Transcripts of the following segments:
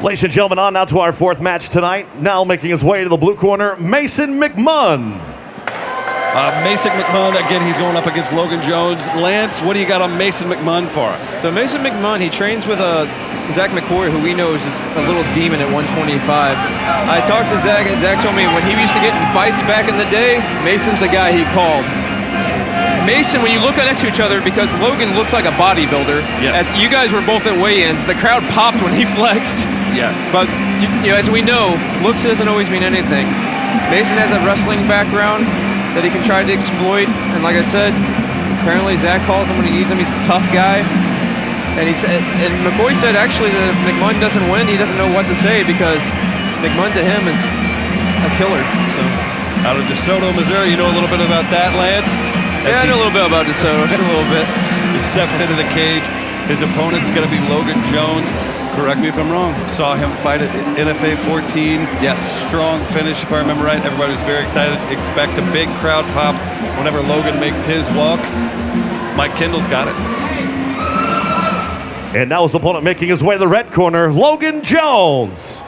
Ladies and gentlemen, on now to our fourth match tonight. Now making his way to the blue corner, Mason McMunn. Mason McMunn, again, he's going up against Logan Jones. Lance, what do you got on Mason McMunn for us? So Mason McMunn, he trains with Zach McCoy, who we know is just a little demon at 125. I talked to Zach, and Zach told me when he used to get in fights back in the day, Mason's the guy he called. Mason, when you look next to each other, because Logan looks like a bodybuilder, yes. As you guys were both at weigh-ins, the crowd popped when he flexed. Yes. But you know, as we know, looks doesn't always mean anything. Mason has a wrestling background that he can try to exploit, and like I said, apparently Zach calls him when he needs him. He's a tough guy, and he said, and McCoy said actually that if McMunn doesn't win, he doesn't know what to say because McMunn to him is a killer. So. Out of DeSoto, Missouri, you know a little bit about that, Lance? Yeah, I know a little bit about DeSoto, just a little bit. He steps into the cage. His opponent's going to be Logan Jones. Correct me if I'm wrong. Saw him fight at NFA 14. Yes. Strong finish, if I remember right. Everybody was very excited. Expect a big crowd pop whenever Logan makes his walk. Mike Kendall's got it. And now his opponent making his way to the red corner, Logan Jones.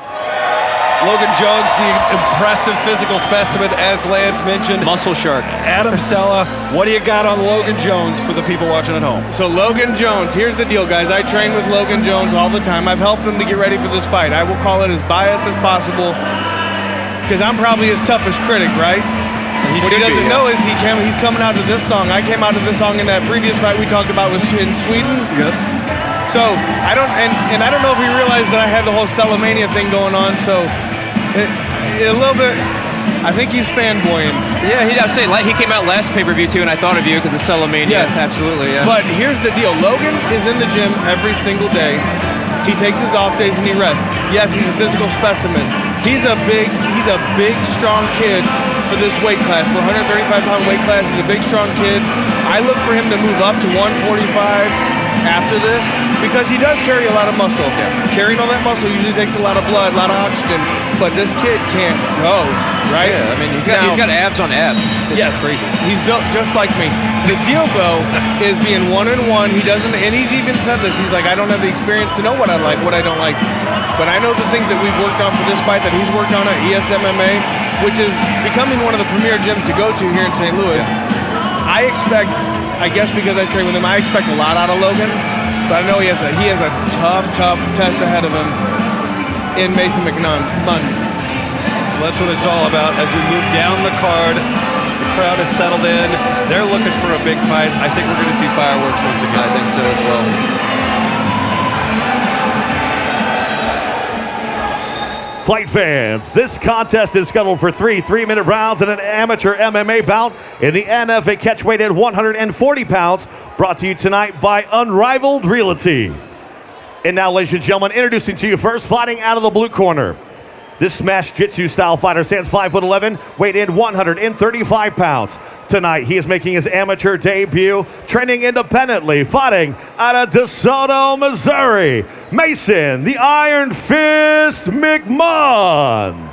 Logan Jones, the impressive physical specimen, as Lance mentioned. Muscle shark. Adam Sella, what do you got on Logan Jones for the people watching at home? So Logan Jones, here's the deal, guys. I train with Logan Jones all the time. I've helped him to get ready for this fight. I will call it as biased as possible because I'm probably his toughest critic, right? What he doesn't know is he's coming out to this song. I came out to this song in that previous fight we talked about in Sweden. Yep. So I don't know if he realized that I had the whole Cellamania thing going on. So a little bit, I think he's fanboying. Yeah, I'd say he came out last pay-per-view too, and I thought of you because of Cellamania. Yes, absolutely. Yeah. But here's the deal: Logan is in the gym every single day. He takes his off days and he rests. Yes, he's a physical specimen. He's a big, strong kid for this weight class, for 135-pound weight class. He's a big, strong kid. I look for him to move up to 145 after this because he does carry a lot of muscle. Yeah. Carrying all that muscle usually takes a lot of blood, a lot of oxygen, but this kid can't go, right? Yeah, I mean, he's got abs on abs. It's crazy. He's built just like me. The deal, though, is being 1-1. He doesn't, and he's even said this. He's like, I don't have the experience to know what I like, what I don't like. But I know the things that we've worked on for this fight that he's worked on at ESMMA, which is becoming one of the premier gyms to go to here in St. Louis. Yeah. I expect, I guess because I train with him, I expect a lot out of Logan. But I know he has a tough test ahead of him in Mason McMunn. Well, that's what it's all about. As we move down the card, the crowd is settled in. They're looking for a big fight. I think we're going to see fireworks once again. I think so as well. Fight fans, this contest is scheduled for 3 3-minute rounds and an amateur MMA bout in the NFA catchweight at 140 pounds, brought to you tonight by Unrivaled Realty. And now, ladies and gentlemen, introducing to you first, fighting out of the blue corner. This smash jitsu style fighter stands 5'11", weighed in 135 pounds. Tonight, he is making his amateur debut, training independently, fighting out of DeSoto, Missouri, Mason, the Iron Fist McMunn.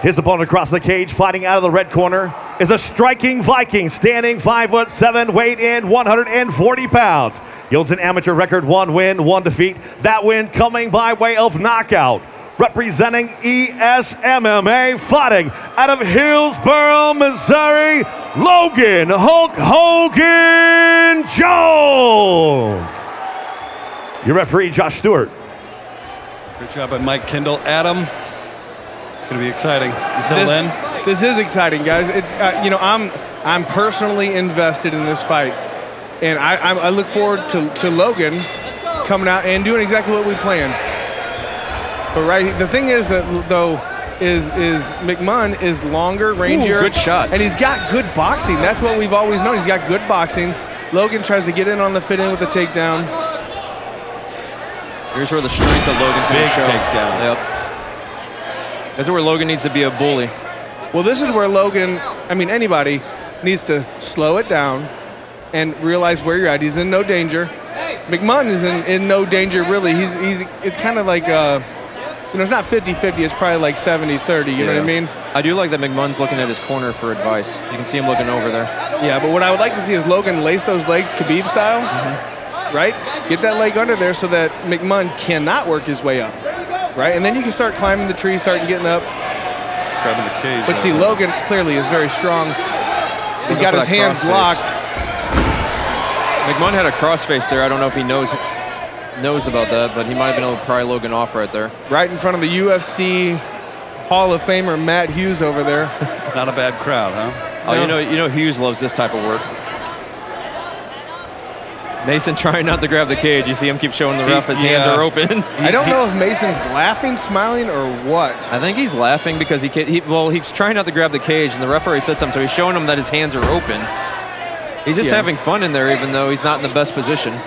His opponent across the cage, fighting out of the red corner, is a striking Viking, standing 5'7", weighed in 140 pounds. He holds an amateur record, 1 win, 1 defeat. That win coming by way of knockout. Representing ESMMA, fighting out of Hillsboro, Missouri, Logan Hulk Hogan Jones. Your referee, Josh Stewart. Good job by Mike Kendall. Adam, it's going to be exciting. You settled in? This is exciting, guys. It's I'm personally invested in this fight, and I look forward to Logan coming out and doing exactly what we planned. But the thing is that is McMunn is longer, rangier. Good shot. And he's got good boxing. That's what we've always known. He's got good boxing. Logan tries to get in on the fit in with the takedown. Here's where the strength of Logan's going to show. Big takedown. Yep. This is where Logan needs to be a bully. Well, this is where Logan, anybody, needs to slow it down and realize where you're at. He's in no danger. McMunn is in no danger, really. It's kind of like, it's not 50-50. It's probably like 70-30, you know what I mean? I do like that McMunn's looking at his corner for advice. You can see him looking over there. Yeah, but what I would like to see is Logan lace those legs Khabib style right? Get that leg under there so that McMunn cannot work his way up, right? And then you can start climbing the tree, starting getting up. Grabbing the cage. But see, Logan clearly is very strong. He's got his hands locked. McMunn had a crossface there. I don't know if he knows about that, but he might have been able to pry Logan off right there. Right in front of the UFC Hall of Famer Matt Hughes over there. Not a bad crowd, huh? Oh, you know Hughes loves this type of work. Mason trying not to grab the cage. You see him keep showing the ref his hands are open. I don't know if Mason's laughing, smiling, or what. I think he's laughing because he's trying not to grab the cage, and the referee said something, so he's showing him that his hands are open. He's just having fun in there, even though he's not in the best position.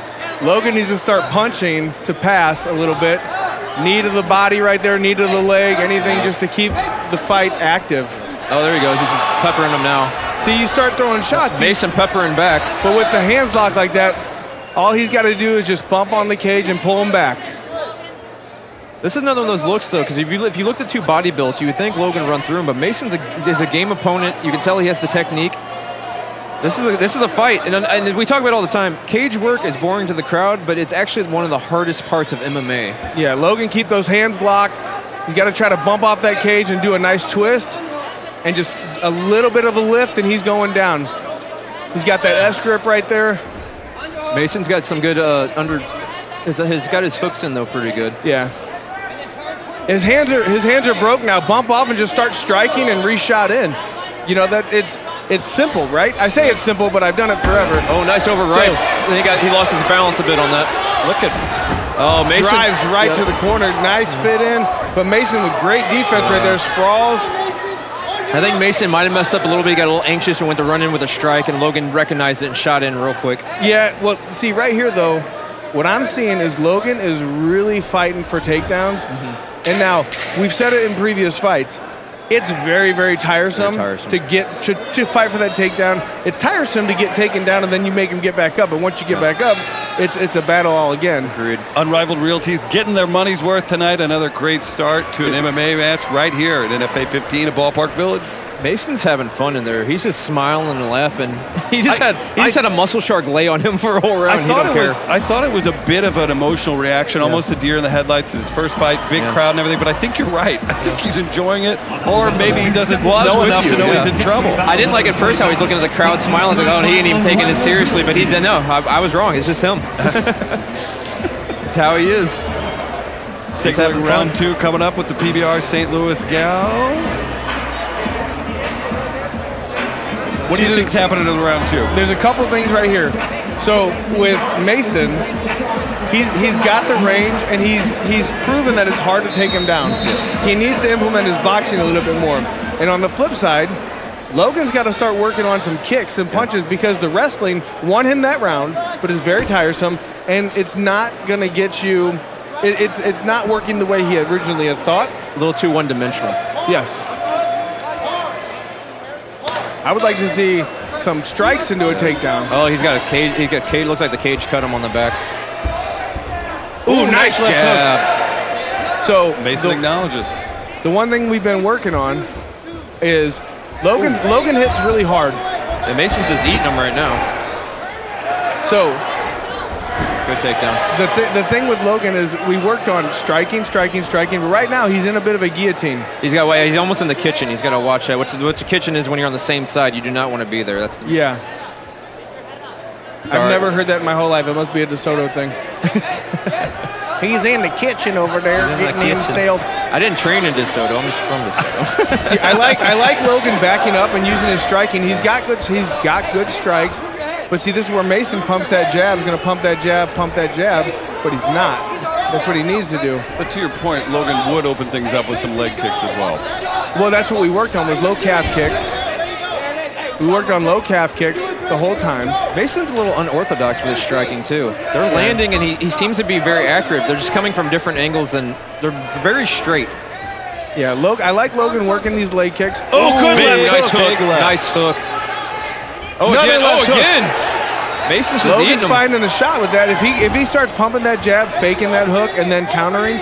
Logan needs to start punching to pass a little bit. Knee to the body right there, knee to the leg, anything just to keep the fight active. Oh, there he goes. He's peppering him now. See, you start throwing shots. Mason peppering back. But with the hands locked like that, all he's got to do is just bump on the cage and pull him back. This is another one of those looks, though, because if you looked at two body builds, you would think Logan would run through him, but Mason's is a game opponent. You can tell he has the technique. This is a fight, and we talk about it all the time. Cage work is boring to the crowd, but it's actually one of the hardest parts of MMA. Yeah, Logan, keep those hands locked. You got to try to bump off that cage and do a nice twist, and just a little bit of a lift, and he's going down. He's got that S grip right there. Mason's got some good he's got his hooks in though pretty good. Yeah. His hands are broke now. Bump off and just start striking and reshot in. You know that it's simple, right? I say it's simple, but I've done it forever. Oh, nice overright. Then he lost his balance a bit on that. Look at Mason drives right to the corner. Nice fit in, but Mason with great defense right there. Sprawls. I think Mason might have messed up a little bit. He got a little anxious and went to run in with a strike, and Logan recognized it and shot in real quick. Yeah, well, see, right here, though, what I'm seeing is Logan is really fighting for takedowns. Mm-hmm. And now, we've said it in previous fights, it's very, very tiresome, to fight for that takedown. It's tiresome to get taken down, and then you make him get back up. And once you get back up, it's a battle all again. Agreed. Unrivaled Realty's getting their money's worth tonight. Another great start to an MMA match right here at NFA 15 at Ballpark Village. Mason's having fun in there. He's just smiling and laughing. He just had a muscle shark lay on him for a whole round. I thought it was a bit of an emotional reaction, almost a deer in the headlights. His first fight, big crowd and everything. But I think you're right. I think he's enjoying it, or maybe he doesn't know enough to know he's in trouble. I didn't like at first how he's looking at the crowd, smiling like, oh, he ain't even taking it seriously. But he didn't know. I was wrong. It's just him. That's how he is. Round 2 coming up with the PBR St. Louis Gal. What do you think's happening in round 2? There's a couple things right here. So with Mason, he's got the range, and he's proven that it's hard to take him down. He needs to implement his boxing a little bit more. And on the flip side, Logan's got to start working on some kicks and punches, because the wrestling won him that round, but is very tiresome, and it's not going to get you. It's not working the way he originally had thought. A little too one-dimensional. Yes. I would like to see some strikes into a takedown. Oh, he's got a cage. He got cage. Looks like the cage cut him on the back. Ooh, nice left jab. hook. So Mason acknowledges. The one thing we've been working on is Logan hits really hard. And Mason's just eating him right now. So good takedown. The thing with Logan is we worked on striking. But right now he's in a bit of a guillotine. He's almost in the kitchen. He's got to watch that. What's the kitchen is when you're on the same side. You do not want to be there. That's the I've never heard that in my whole life. It must be a DeSoto thing. He's in the kitchen over there getting himself. I didn't train in DeSoto. I'm just from DeSoto. See, I like Logan backing up and using his striking. He's got good strikes. But see, this is where Mason pumps that jab. He's going to pump that jab, but he's not. That's what he needs to do. But to your point, Logan would open things up with some leg kicks as well. Well, that's what we worked on, was low calf kicks. We worked on low calf kicks the whole time. Mason's a little unorthodox with his striking, too. They're landing, and he seems to be very accurate. They're just coming from different angles, and they're very straight. Yeah, I like Logan working these leg kicks. Oh, good left hook. Nice hook. Oh, again. Again. Mason's just Logan's eating him. finding a shot with that. If he starts pumping that jab, faking that hook, and then countering,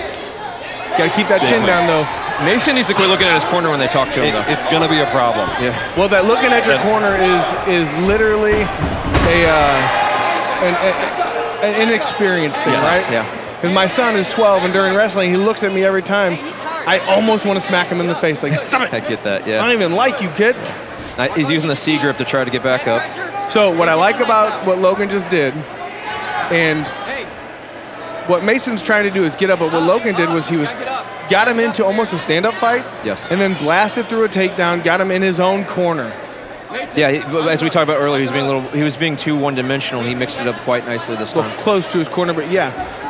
got to keep that chin down, though. Mason needs to quit looking at his corner when they talk to him, though. It's going to be a problem. Yeah. Well, that looking at your corner is literally an inexperienced thing, right? Yeah. And my son is 12, and during wrestling, he looks at me every time. I almost want to smack him in the face. Like, stop it. I get that, I yeah. don't even like you, kid. He's using the C grip to try to get back up. So what I like about what Logan just did, and what Mason's trying to do is get up, but what Logan did was got him into almost a stand-up fight. Yes. And then blasted through a takedown, got him in his own corner. Yeah, as we talked about earlier, he was being too one-dimensional. He mixed it up quite nicely this time. Well, close to his corner, but yeah.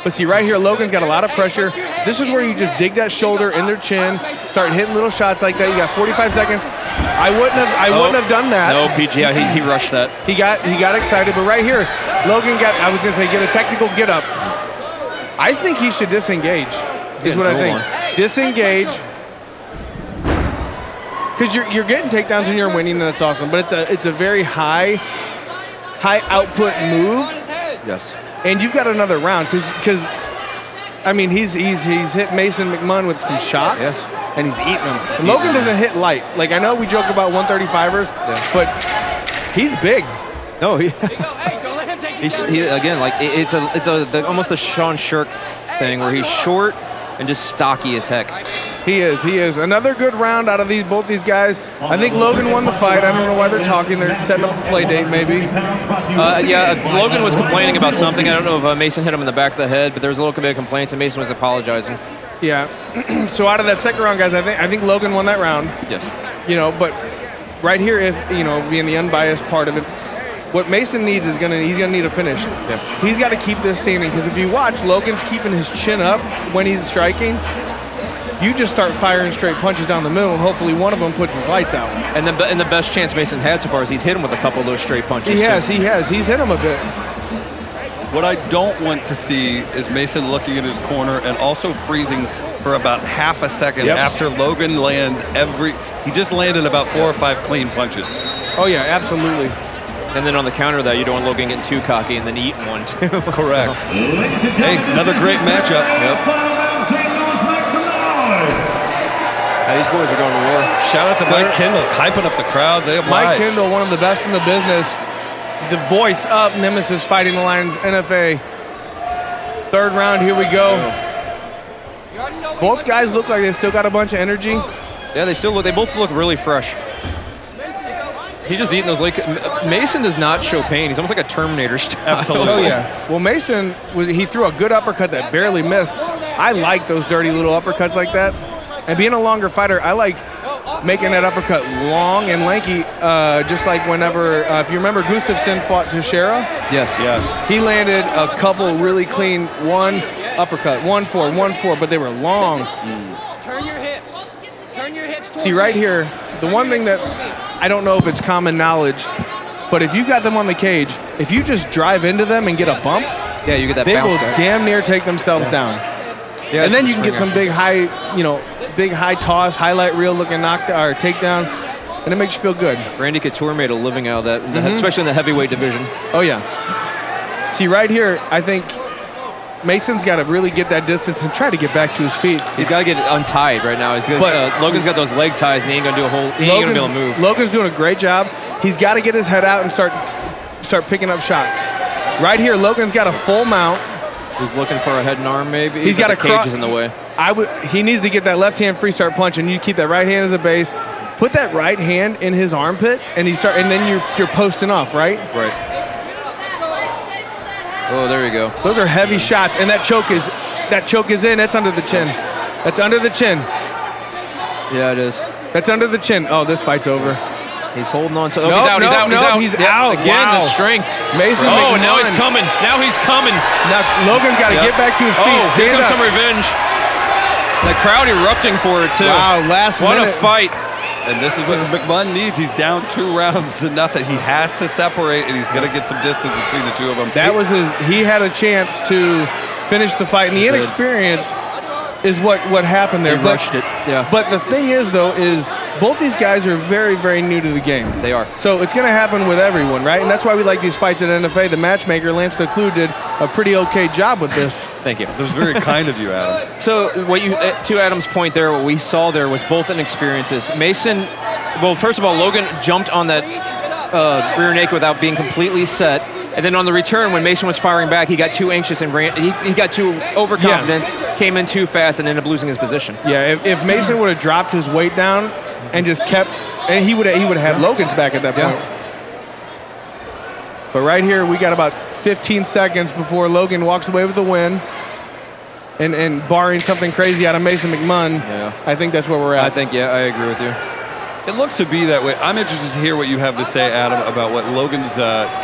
But see, right here, Logan's got a lot of pressure. This is where you just dig that shoulder in their chin, start hitting little shots like that. You got 45 seconds. I wouldn't have done that. No, PG, yeah, he rushed that. He got excited, but right here, Logan get a technical get up. I think he should disengage. Is what I think. Disengage. Because you're getting takedowns and you're winning, and that's awesome. But it's a very high output move. Yes. And you've got another round because I mean he's hit Mason McMunn with some shots, and he's eating them. And Logan doesn't hit light. Like, I know we joke about 135ers, but he's big. No, he again, like it's almost a Sean Shirk thing where he's short and just stocky as heck. He is. Another good round out of both these guys. I think Logan won the fight. I don't know why they're talking. They're setting up a play date, maybe. Logan was complaining about something. I don't know if Mason hit him in the back of the head, but there was a little bit of complaints, and Mason was apologizing. Yeah. So out of that second round, guys, I think Logan won that round. Yes. But right here, if being the unbiased part of it, what Mason needs is he's gonna need a finish. Yeah. He's got to keep this standing, because if you watch, Logan's keeping his chin up when he's striking. You just start firing straight punches down the middle, and hopefully one of them puts his lights out. And the best chance Mason had so far is he's hit him with a couple of those straight punches. He has. He's hit him a bit. What I don't want to see is Mason looking at his corner and also freezing for about half a second after Logan lands he just landed about 4 or 5 clean punches. Oh yeah, absolutely. And then on the counter of that, you don't want Logan getting too cocky and then eating one too. Correct. Hey, another great matchup. These boys are going to war. Shout out to Mike Kendall, hyping up the crowd. They oblige. Mike Kendall, one of the best in the business. The voice of Nemesis Fighting Alliance NFA. Third round, here we go. Both guys look like they still got a bunch of energy. Yeah, they both look really fresh. He just eating those Mason does not show pain. He's almost like a Terminator style. Absolutely. Oh yeah. Well, Mason he threw a good uppercut that barely missed. I like those dirty little uppercuts like that. And being a longer fighter, I like making that uppercut long and lanky, just like whenever, if you remember, Gustafsson fought Teixeira. Yes. He landed a couple really clean uppercut, 1-4, 1-4, but they were long. Turn your hips. Turn your hips. See, right here, the one thing that I don't know if it's common knowledge, but if you got them on the cage, if you just drive into them and get a bump, yeah, you get that they bounce will back. Damn near take themselves down. Yeah, and then you can get some big high toss, highlight reel looking knockdown or takedown, and it makes you feel good. Randy Couture made a living out of that, especially in the heavyweight division. Oh yeah. See, right here, I think Mason's got to really get that distance and try to get back to his feet. He's got to get untied right now. Logan's got those leg ties, and he ain't gonna do he ain't gonna be able to move. Logan's doing a great job. He's got to get his head out and start picking up shots. Right here, Logan's got a full mount. He's looking for a head and arm, maybe. He's got a cage is in the way. He needs to get that left hand free start punch, and you keep that right hand as a base. Put that right hand in his armpit, and then you're posting off, right? Right. Oh, there you go. Those are heavy shots, and that choke is in. That's under the chin. That's under the chin. Yeah, it is. That's under the chin. Oh, this fight's over. He's holding on to. Oh, he's out. He's out. Again, wow. the strength. Mason. Oh, McMunn. now he's coming. Now Logan's got to get back to his feet. Oh, here comes some revenge. The crowd erupting for it too. Wow, last minute. What a fight. And this is what McMunn needs. He's down 2 rounds to nothing. He has to separate, and he's going to get some distance between the two of them. He had a chance to finish the fight, and the inexperience is what happened there. He rushed it. Yeah. But the thing is, though, is both these guys are very, very new to the game. They are. So it's going to happen with everyone, right? And that's why we like these fights at NFA. The matchmaker, Lance DeClue, did a pretty okay job with this. Thank you. That was very kind of you, Adam. So to Adam's point there, what we saw there was both inexperiences. Mason, well, first of all, Logan jumped on that rear naked without being completely set. And then on the return, when Mason was firing back, he got too anxious and he got too overconfident, came in too fast, and ended up losing his position. Yeah, if Mason would have dropped his weight down and just kept, and he would have had Logan's back at that point. But right here, we got about 15 seconds before Logan walks away with the win. And barring something crazy out of Mason McMunn, I think that's where we're at. I think, I agree with you. It looks to be that way. I'm interested to hear what you have to say, Adam, about what Logan's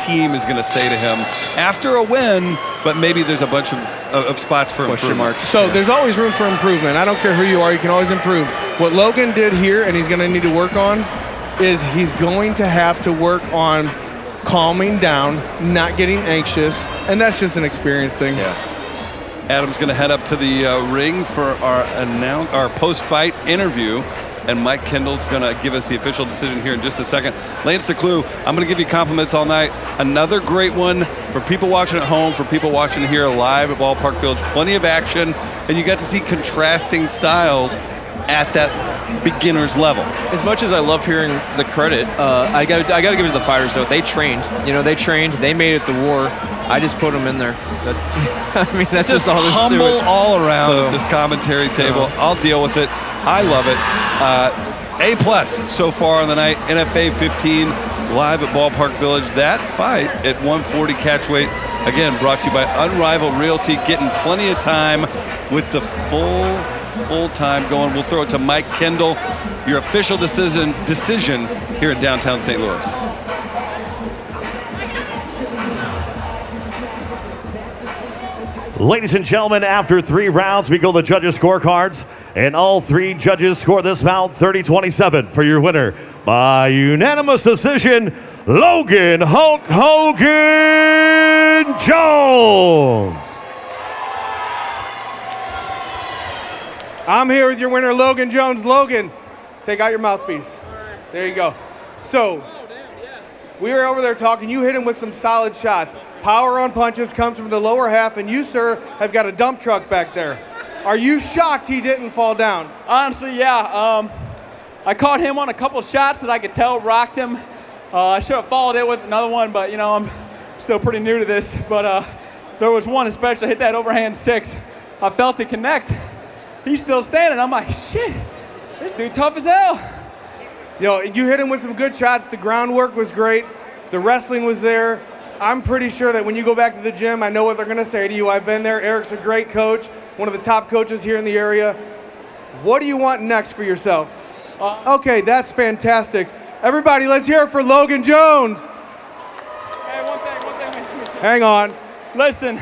team is going to say to him after a win, but maybe there's a bunch of spots for improvement. So there's always room for improvement. I don't care who you are, you can always improve. What Logan did here, and he's going to need to work on, is he's going to have to work on calming down, not getting anxious, and that's just an experience thing. Adam's going to head up to the ring for our post-fight interview, and Mike Kendall's going to give us the official decision here in just a second. Lance the Clue, I'm going to give you compliments all night. Another great one for people watching at home, for people watching here live at Ballpark Village. Plenty of action, and you got to see contrasting styles at that beginner's level. As much as I love hearing the credit, I got to give it to the fighters, though. They trained. They trained. They made it the war. I just put them in there. I mean, that's just all humble to it. all around at this commentary table. I'll deal with it. I love it. A+ so far on the night. NFA 15 live at Ballpark Village. That fight at 140 catchweight, again, brought to you by Unrivaled Realty, getting plenty of time with the full time going. We'll throw it to Mike Kendall, your official decision here in downtown St. Louis. Ladies and gentlemen, after 3 rounds, we go to the judges' scorecards, and all 3 judges score this bout 30-27 for your winner by unanimous decision, Logan Hulk Hogan Jones. I'm here with your winner, Logan Jones. Logan, take out your mouthpiece. There you go. So, we were over there talking. You hit him with some solid shots. Power on punches comes from the lower half, and you, sir, have got a dump truck back there. Are you shocked he didn't fall down? Honestly, yeah. I caught him on a couple shots that I could tell rocked him. I should have followed it with another one, but, I'm still pretty new to this. But there was one especially, hit that overhand 6. I felt it connect. He's still standing. I'm like, shit, this dude tough as hell. You hit him with some good shots. The groundwork was great. The wrestling was there. I'm pretty sure that when you go back to the gym, I know what they're going to say to you. I've been there. Eric's a great coach, one of the top coaches here in the area. What do you want next for yourself? Okay, that's fantastic. Everybody, let's hear it for Logan Jones. Hey, one thing. Hang on. Listen,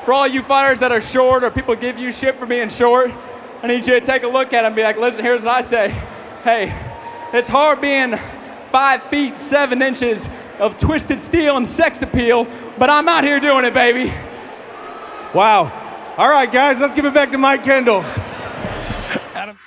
for all you fighters that are short or people give you shit for being short, I need you to take a look at it and be like, listen, here's what I say. Hey, it's hard being 5 feet 7 inches of twisted steel and sex appeal, but I'm out here doing it, baby. Wow. All right, guys, let's give it back to Mike Kendall. Adam.